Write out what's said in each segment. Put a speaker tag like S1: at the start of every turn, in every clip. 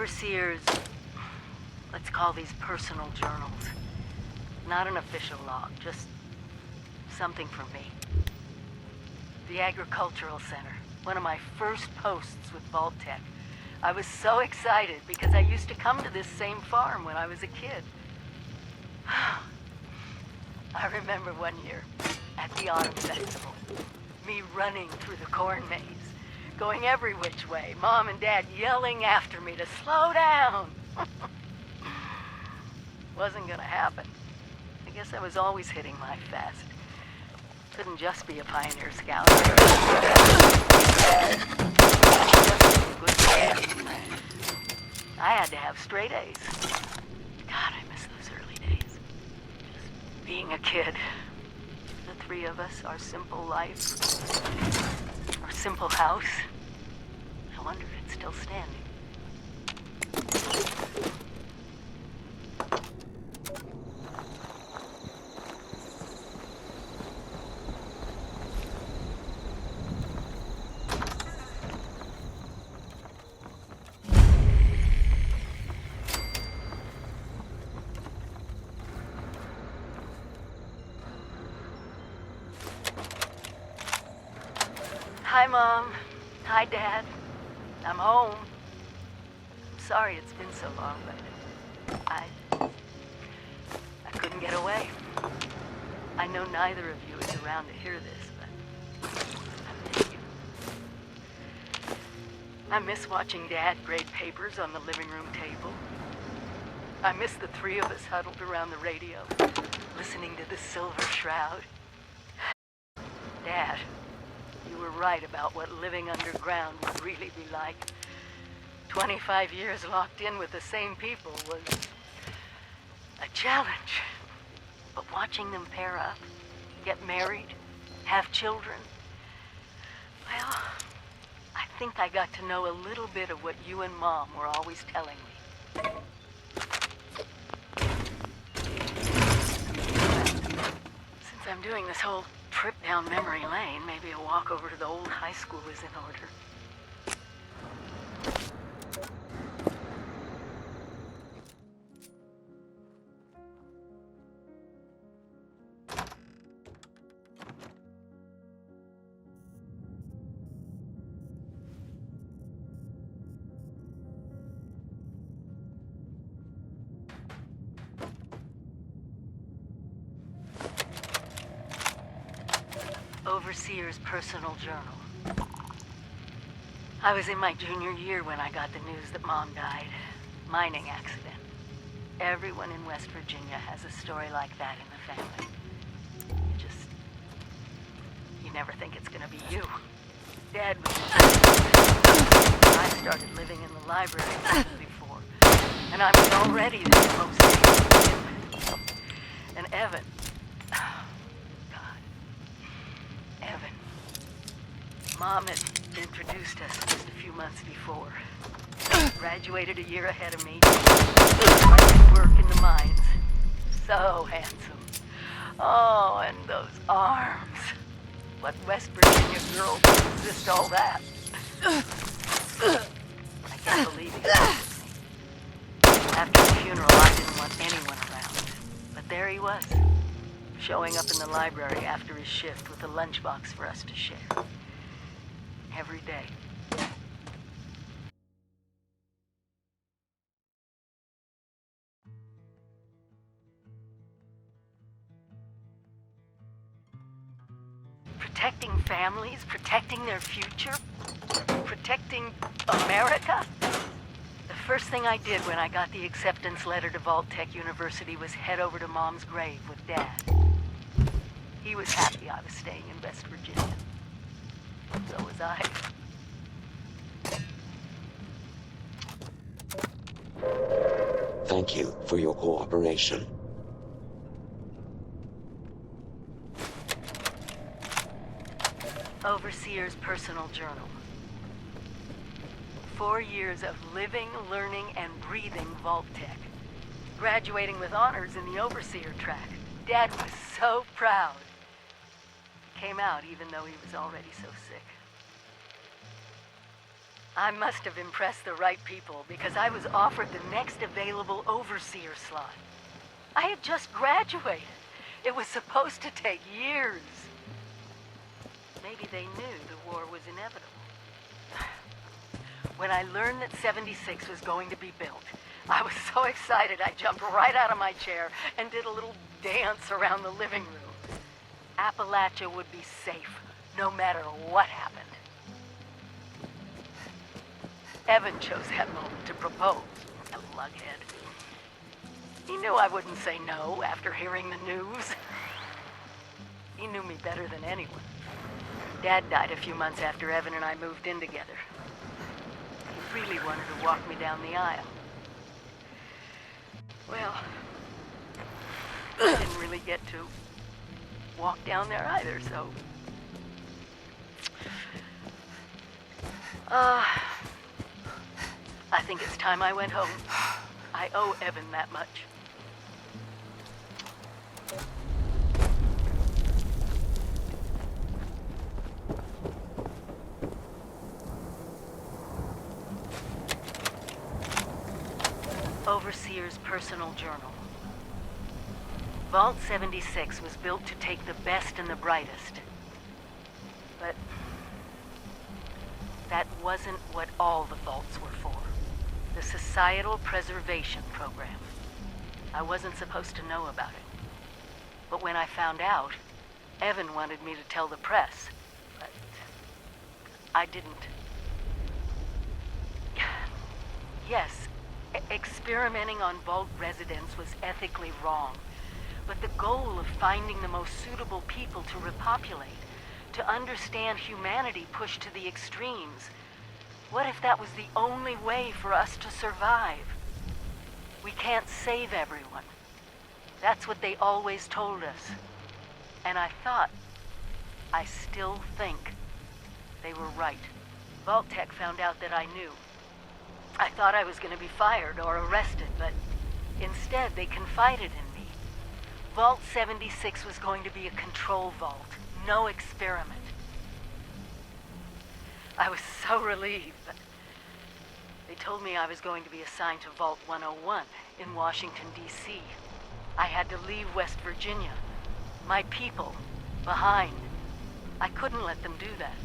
S1: Overseer's, let's call these personal journals. Not an official log, just something for me. The Agricultural Center, one of my first posts with Vault-Tec. I was so excited because I used to come to this same farm when I was a kid. I remember one year at the Autumn Festival, me running through the corn maze, going every which way, Mom and Dad yelling after me to slow down. Wasn't gonna happen. I guess I was always hitting life fast. Couldn't just be a Pioneer Scout. I had to have straight A's. God, I miss those early days. Just being a kid. The three of us, our simple life, our simple house. I wonder if it's still standing. Hi, Mom. Hi, Dad. I'm home. I'm sorry it's been so long, but I couldn't get away. I know neither of you is around to hear this, but I miss you. I miss watching Dad grade papers on the living room table. I miss the three of us huddled around the radio, listening to the Silver Shroud. Dad, you were right about what living underground would really be like. 25 years locked in with the same people was a challenge. But watching them pair up, get married, have children, well, I think I got to know a little bit of what you and Mom were always telling me. Since I'm doing this whole trip down memory lane, maybe a walk over to the old high school is in order. Overseer's personal journal. I was in my junior year when I got the news that Mom died. Mining accident. Everyone in West Virginia has a story like that in the family. You never think it's gonna be you. Dad was I started living in the library before, and I was already the most famous. And Evan, Evan. Mom had introduced us just a few months before. Graduated a year ahead of me. Started work in the mines. So handsome. Oh, and those arms. What West Virginia girl could resist all that? I can't believe he was with me. After the funeral, I didn't want anyone around. But there he was. Showing up in the library after his shift with a lunchbox for us to share. Every day. Protecting families, protecting their future, protecting America. The first thing I did when I got the acceptance letter to Vault-Tec University was head over to Mom's grave with Dad. He was happy I was staying in West Virginia. So was I.
S2: Thank you for your cooperation.
S1: Overseer's personal journal. 4 years of living, learning, and breathing Vault-Tec. Graduating with honors in the Overseer track. Dad was so proud. Came out even though he was already so sick. I must have impressed the right people because I was offered the next available overseer slot. I had just graduated. It was supposed to take years. Maybe they knew the war was inevitable. When I learned that 76 was going to be built, I was so excited I jumped right out of my chair and did a little dance around the living room. Appalachia would be safe, no matter what happened. Evan chose that moment to propose, a lughead. He knew I wouldn't say no after hearing the news. He knew me better than anyone. Dad died a few months after Evan and I moved in together. He really wanted to walk me down the aisle. Well, I didn't really get to walk down there either, so... I think it's time I went home. I owe Evan that much. Overseer's personal journal. Vault 76 was built to take the best and the brightest. But that wasn't what all the vaults were for. The Societal Preservation Program. I wasn't supposed to know about it. But when I found out, Evan wanted me to tell the press. But I didn't. Yes, experimenting on Vault residents was ethically wrong. But the goal of finding the most suitable people to repopulate, to understand humanity pushed to the extremes, what if that was the only way for us to survive? We can't save everyone. That's what they always told us. And I thought, I still think, they were right. Vault Tech found out that I knew. I thought I was going to be fired or arrested, but instead they confided in me. Vault 76 was going to be a control vault, no experiment. I was so relieved, but they told me I was going to be assigned to Vault 101 in Washington, D.C. I had to leave West Virginia, my people, behind. I couldn't let them do that,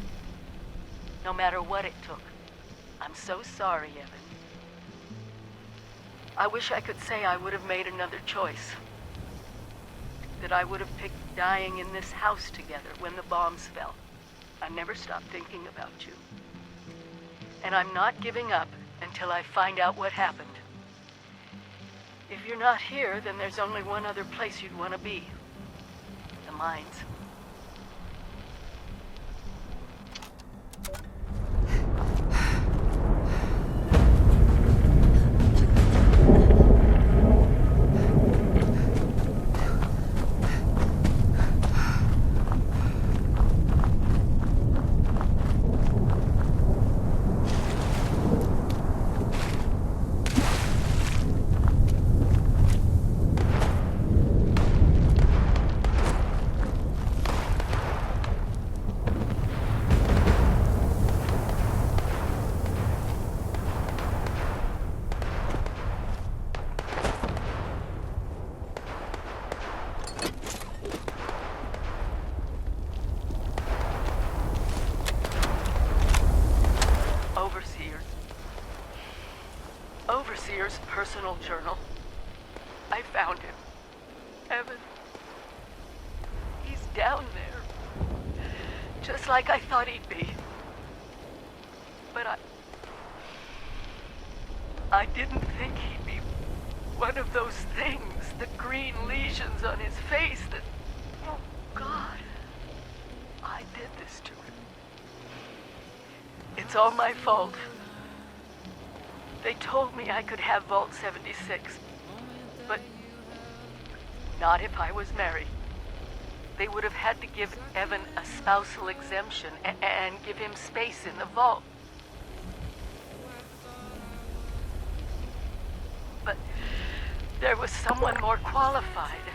S1: no matter what it took. I'm so sorry, Evan. I wish I could say I would have made another choice. That I would have picked dying in this house together when the bombs fell. I never stopped thinking about you. And I'm not giving up until I find out what happened. If you're not here, then there's only one other place you'd want to be. The mines. Overseer's personal journal. I found him. Evan. He's down there. Just like I thought he'd be. But I didn't think he'd be one of those things, the green lesions on his face that... Oh, God. I did this to him. It's all my fault. They told me I could have Vault 76, but not if I was married. They would have had to give Evan a spousal exemption and give him space in the vault. But there was someone more qualified.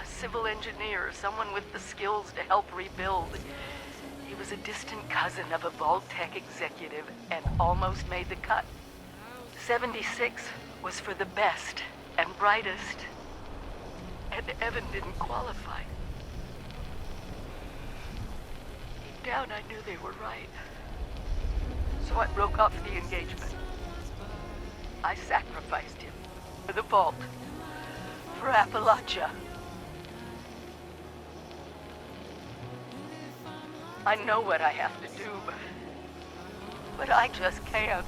S1: A civil engineer, someone with the skills to help rebuild. He was a distant cousin of a Vault-Tec executive and almost made the cut. 76 was for the best and brightest, and Evan didn't qualify. Deep down, I knew they were right. So I broke off the engagement. I sacrificed him for the Vault, for Appalachia. I know what I have to do, but I just can't.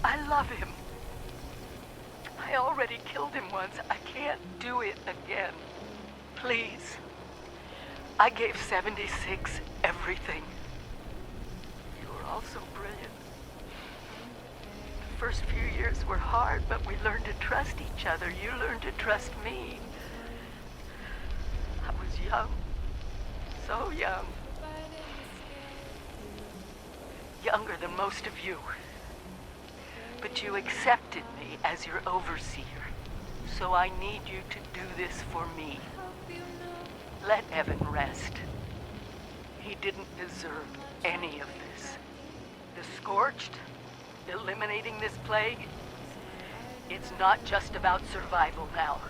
S1: I love him. I already killed him once. I can't do it again. Please. I gave 76 everything. You were all so brilliant. The first few years were hard, but we learned to trust each other. You learned to trust me. I was young. So young. Younger than most of you. But you accepted me as your overseer. So I need you to do this for me. Let Evan rest. He didn't deserve any of this. The Scorched, eliminating this plague, it's not just about survival now.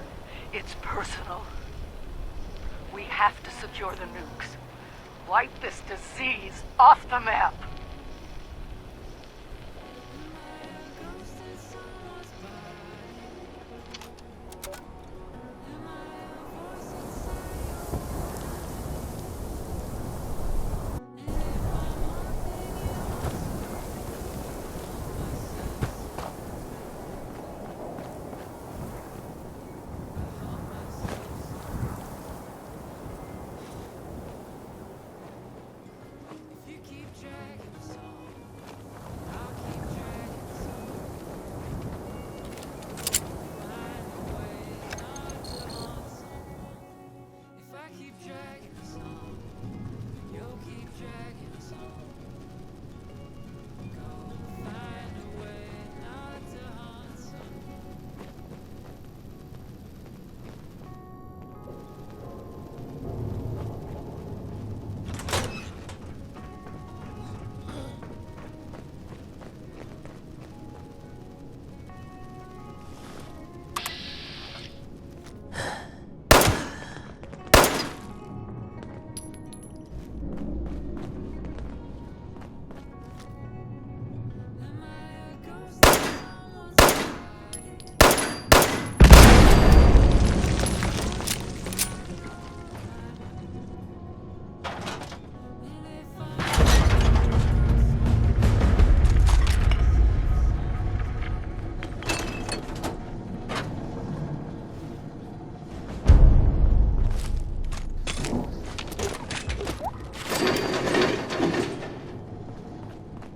S1: It's personal. We have to secure the nukes. Wipe this disease off the map.